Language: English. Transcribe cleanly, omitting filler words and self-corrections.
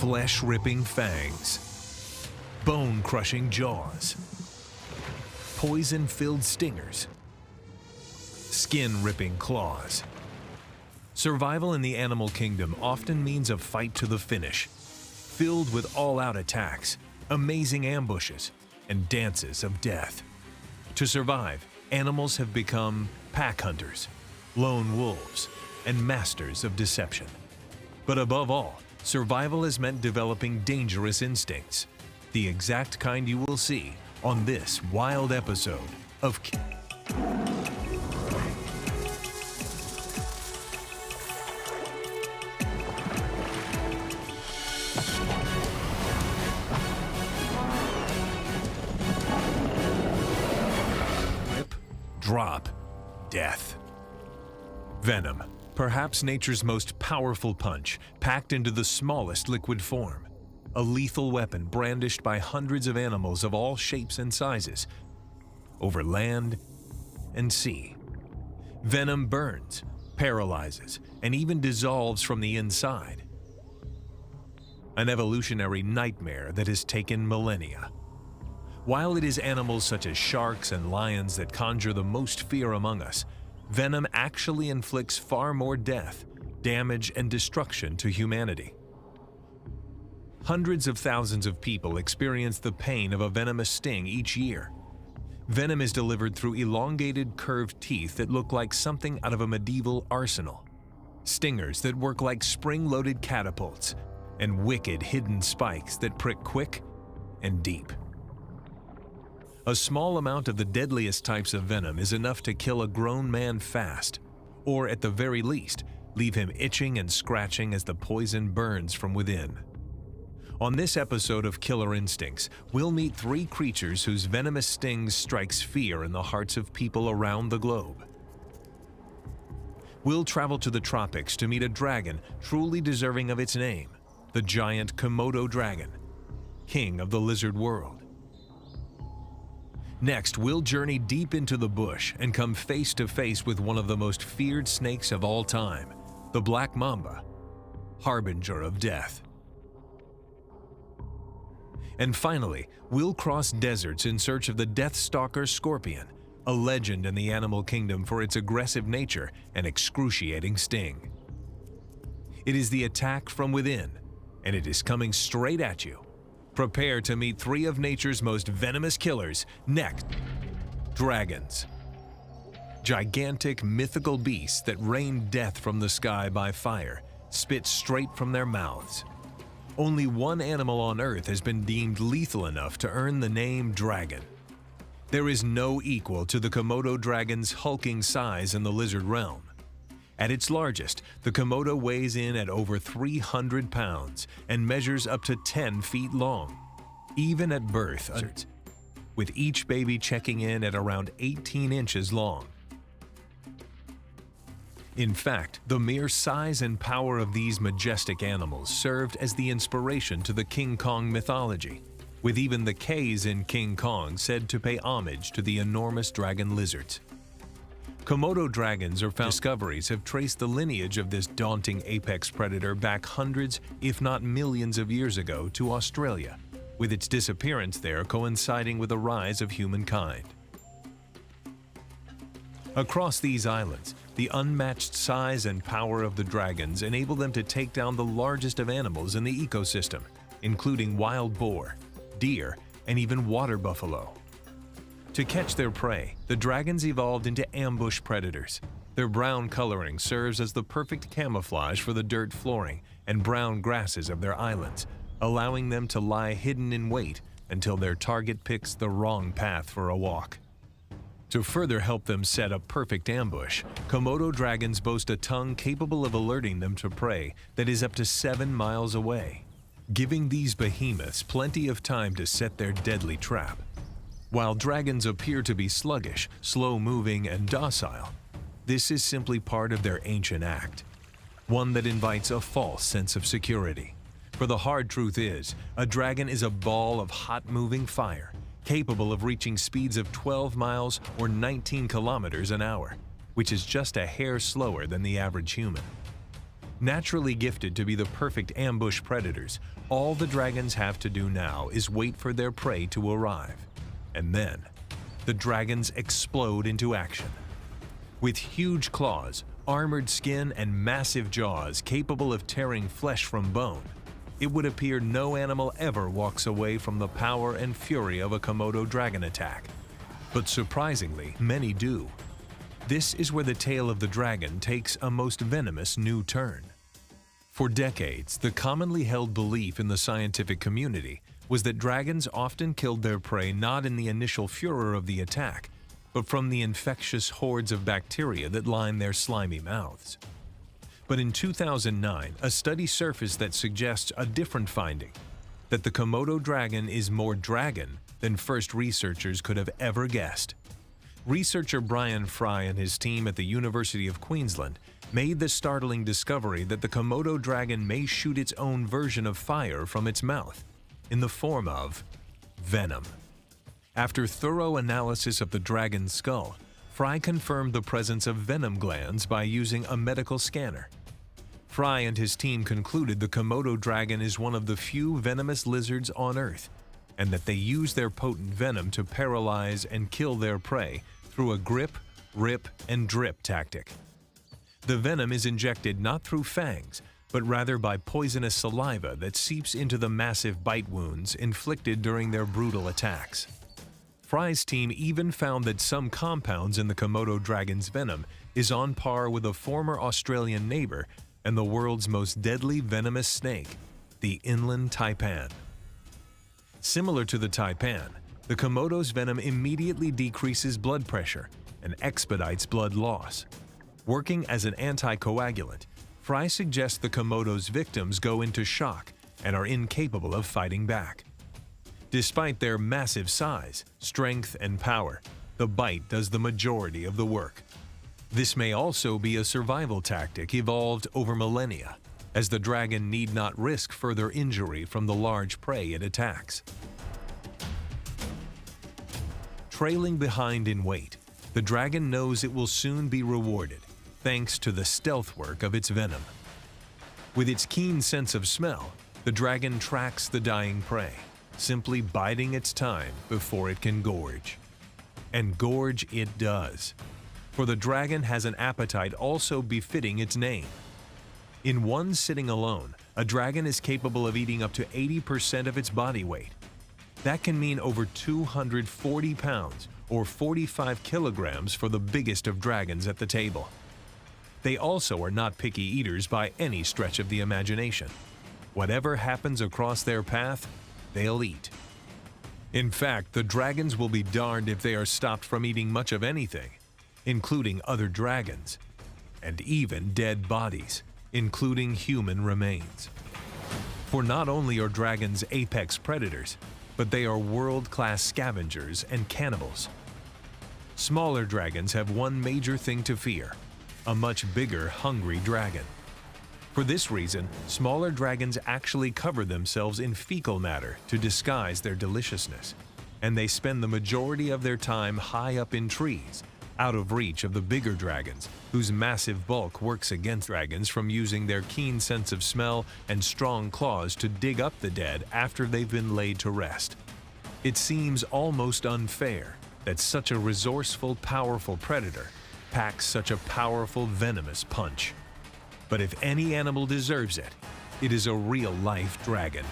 flesh-ripping fangs, bone-crushing jaws, poison-filled stingers, skin-ripping claws. Survival in the animal kingdom often means a fight to the finish, filled with all-out attacks, amazing ambushes, and dances of death. To survive, animals have become pack hunters, lone wolves, and masters of deception. But above all, survival has meant developing dangerous instincts, the exact kind you will see on this wild episode of Rip, Drop, Death. Venom, perhaps nature's most powerful punch, packed into the smallest liquid form. A lethal weapon brandished by hundreds of animals of all shapes and sizes, over land and sea. Venom burns, paralyzes, and even dissolves from the inside. An evolutionary nightmare that has taken millennia. While it is animals such as sharks and lions that conjure the most fear among us, venom actually inflicts far more death, damage, and destruction to humanity. Hundreds of thousands of people experience the pain of a venomous sting each year. Venom is delivered through elongated, curved teeth that look like something out of a medieval arsenal, stingers that work like spring-loaded catapults, and wicked hidden spikes that prick quick and deep. A small amount of the deadliest types of venom is enough to kill a grown man fast, or at the very least, leave him itching and scratching as the poison burns from within. On this episode of Killer Instincts, we'll meet three creatures whose venomous stings strikes fear in the hearts of people around the globe. We'll travel to the tropics to meet a dragon truly deserving of its name, the giant Komodo dragon, king of the lizard world. Next, we'll journey deep into the bush and come face to face with one of the most feared snakes of all time, the black mamba, harbinger of death. And finally, we'll cross deserts in search of the death-stalker scorpion, a legend in the animal kingdom for its aggressive nature and excruciating sting. It is the attack from within, and it is coming straight at you. Prepare to meet three of nature's most venomous killers. Next, dragons. Gigantic mythical beasts that rain death from the sky by fire, spit straight from their mouths. Only one animal on Earth has been deemed lethal enough to earn the name dragon. There is no equal to the Komodo dragon's hulking size in the lizard realm. At its largest, the Komodo weighs in at over 300 pounds and measures up to 10 feet long, even at birth, with each baby checking in at around 18 inches long. In fact, the mere size and power of these majestic animals served as the inspiration to the King Kong mythology, with even the K's in King Kong said to pay homage to the enormous dragon lizards. Komodo dragons or discoveries have traced the lineage of this daunting apex predator back hundreds, if not millions of years ago to Australia, with its disappearance there coinciding with the rise of humankind. Across these islands, the unmatched size and power of the dragons enable them to take down the largest of animals in the ecosystem, including wild boar, deer, and even water buffalo. To catch their prey, the dragons evolved into ambush predators. Their brown coloring serves as the perfect camouflage for the dirt flooring and brown grasses of their islands, allowing them to lie hidden in wait until their target picks the wrong path for a walk. To further help them set a perfect ambush, Komodo dragons boast a tongue capable of alerting them to prey that is up to 7 miles away, giving these behemoths plenty of time to set their deadly trap. While dragons appear to be sluggish, slow-moving, and docile, this is simply part of their ancient act, one that invites a false sense of security. For the hard truth is, a dragon is a ball of hot-moving fire, capable of reaching speeds of 12 miles or 19 kilometers an hour, which is just a hair slower than the average human. Naturally gifted to be the perfect ambush predators, all the dragons have to do now is wait for their prey to arrive. And then, the dragons explode into action. With huge claws, armored skin, and massive jaws capable of tearing flesh from bone, it would appear no animal ever walks away from the power and fury of a Komodo dragon attack. But surprisingly, many do. This is where the tale of the dragon takes a most venomous new turn. For decades, the commonly held belief in the scientific community was that dragons often killed their prey not in the initial furor of the attack, but from the infectious hordes of bacteria that line their slimy mouths. But in 2009, a study surfaced that suggests a different finding, that the Komodo dragon is more dragon than first researchers could have ever guessed. Researcher Brian Fry and his team at the University of Queensland made the startling discovery that the Komodo dragon may shoot its own version of fire from its mouth, in the form of venom. After thorough analysis of the dragon's skull, Fry confirmed the presence of venom glands by using a medical scanner. Fry and his team concluded the Komodo dragon is one of the few venomous lizards on Earth, and that they use their potent venom to paralyze and kill their prey through a grip, rip, and drip tactic. The venom is injected not through fangs, but rather by poisonous saliva that seeps into the massive bite wounds inflicted during their brutal attacks. Fry's team even found that some compounds in the Komodo dragon's venom is on par with a former Australian neighbor and the world's most deadly venomous snake, the inland taipan. Similar to the taipan, the Komodo's venom immediately decreases blood pressure and expedites blood loss. Working as an anticoagulant, Fry suggests the Komodo's victims go into shock and are incapable of fighting back. Despite their massive size, strength, and power, the bite does the majority of the work. This may also be a survival tactic evolved over millennia, as the dragon need not risk further injury from the large prey it attacks. Trailing behind in weight, the dragon knows it will soon be rewarded, thanks to the stealth work of its venom. With its keen sense of smell, the dragon tracks the dying prey, simply biding its time before it can gorge. And gorge it does, for the dragon has an appetite also befitting its name. In one sitting alone, a dragon is capable of eating up to 80% of its body weight. That can mean over 240 pounds or 45 kilograms for the biggest of dragons at the table. They also are not picky eaters by any stretch of the imagination. Whatever happens across their path, they'll eat. In fact, the dragons will be darned if they are stopped from eating much of anything, including other dragons, and even dead bodies, including human remains. For not only are dragons apex predators, but they are world-class scavengers and cannibals. Smaller dragons have one major thing to fear: a much bigger, hungry dragon. For this reason, smaller dragons actually cover themselves in fecal matter to disguise their deliciousness, and they spend the majority of their time high up in trees, out of reach of the bigger dragons, whose massive bulk works against dragons from using their keen sense of smell and strong claws to dig up the dead after they've been laid to rest. It seems almost unfair that such a resourceful, powerful predator packs such a powerful, venomous punch. But if any animal deserves it, it is a real-life dragon.